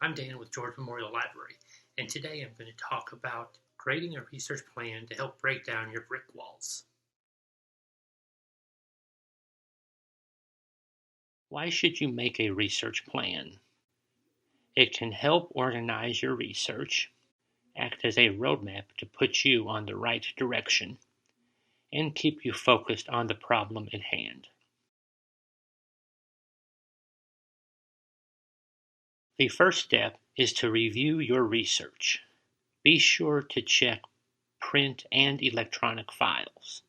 I'm Dan with George Memorial Library, and today I'm going to talk about creating a research plan to help break down your brick walls. Why should you make a research plan? It can help organize your research, act as a roadmap to put you on the right direction, and keep you focused on the problem at hand. The first step is to review your research. Be sure to check print and electronic files.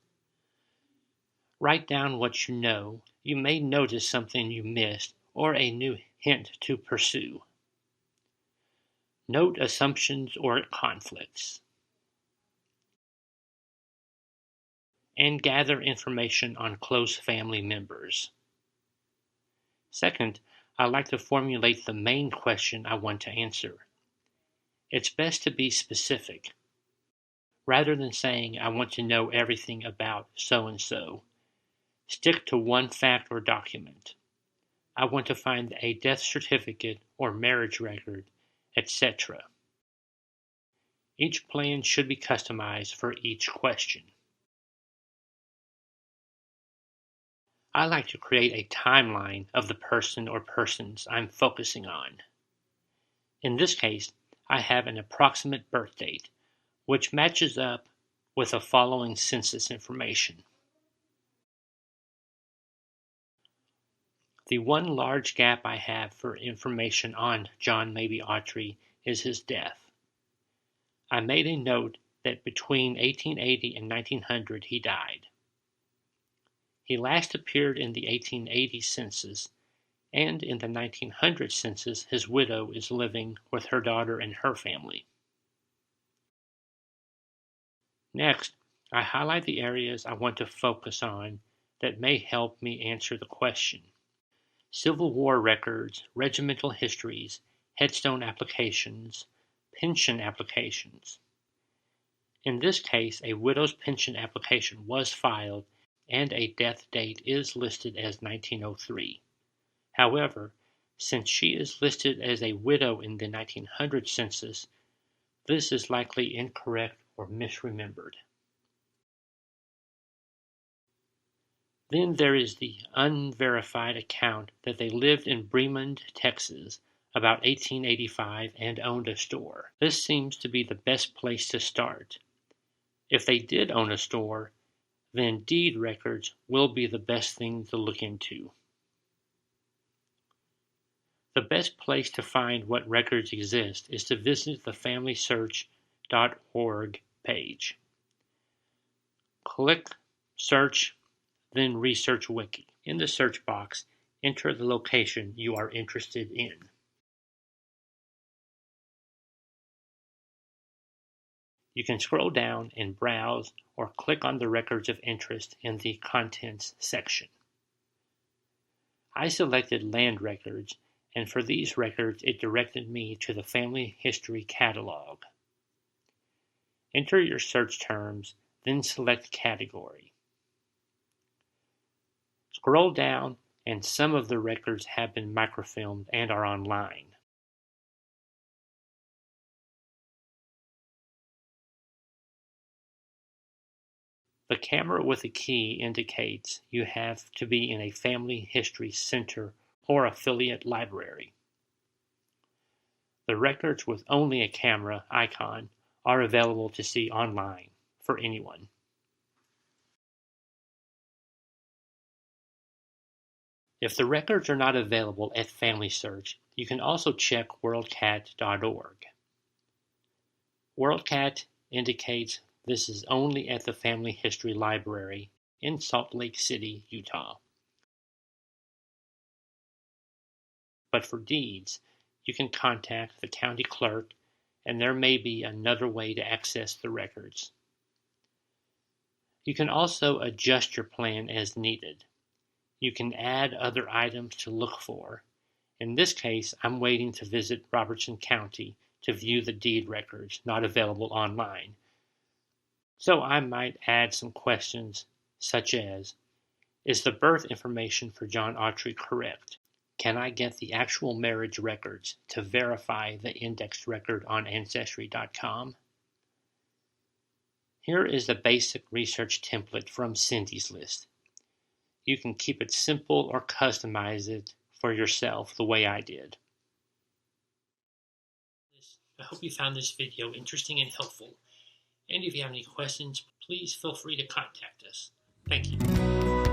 Write down what you know. You may notice something you missed or a new hint to pursue. Note assumptions or conflicts. And gather information on close family members. Second, I like to formulate the main question I want to answer. It's best to be specific. Rather than saying, I want to know everything about so-and-so, stick to one fact or document. I want to find a death certificate or marriage record, etc. Each plan should be customized for each question. I like to create a timeline of the person or persons I'm focusing on. In this case, I have an approximate birth date, which matches up with the following census information. The one large gap I have for information on John Mabie Autry is his death. I made a note that between 1880 and 1900 he died. He last appeared in the 1880 census, and in the 1900 census his widow is living with her daughter and her family. Next, I highlight the areas I want to focus on that may help me answer the question. Civil War records, regimental histories, headstone applications, pension applications. In this case, a widow's pension application was filed and a death date is listed as 1903. However, since she is listed as a widow in the 1900 census, this is likely incorrect or misremembered. Then there is the unverified account that they lived in Richmond, Texas, about 1885 and owned a store. This seems to be the best place to start. If they did own a store, then deed records will be the best thing to look into. The best place to find what records exist is to visit the FamilySearch.org page. Click Search, then Research Wiki. In the search box, enter the location you are interested in. You can scroll down and browse or click on the records of interest in the Contents section. I selected Land Records, and for these records it directed me to the Family History Catalog. Enter your search terms, then select Category. Scroll down, and some of the records have been microfilmed and are online. The camera with a key indicates you have to be in a family history center or affiliate library. The records with only a camera icon are available to see online for anyone. If the records are not available at FamilySearch, you can also check worldcat.org. Worldcat indicates this is only at the Family History Library in Salt Lake City, Utah. But for deeds, you can contact the county clerk, and there may be another way to access the records. You can also adjust your plan as needed. You can add other items to look for. In this case, I'm waiting to visit Robertson County to view the deed records not available online. So I might add some questions such as, is the birth information for John Autry correct? Can I get the actual marriage records to verify the indexed record on Ancestry.com? Here is the basic research template from Cindy's List. You can keep it simple or customize it for yourself the way I did. I hope you found this video interesting and helpful. And if you have any questions, please feel free to contact us. Thank you.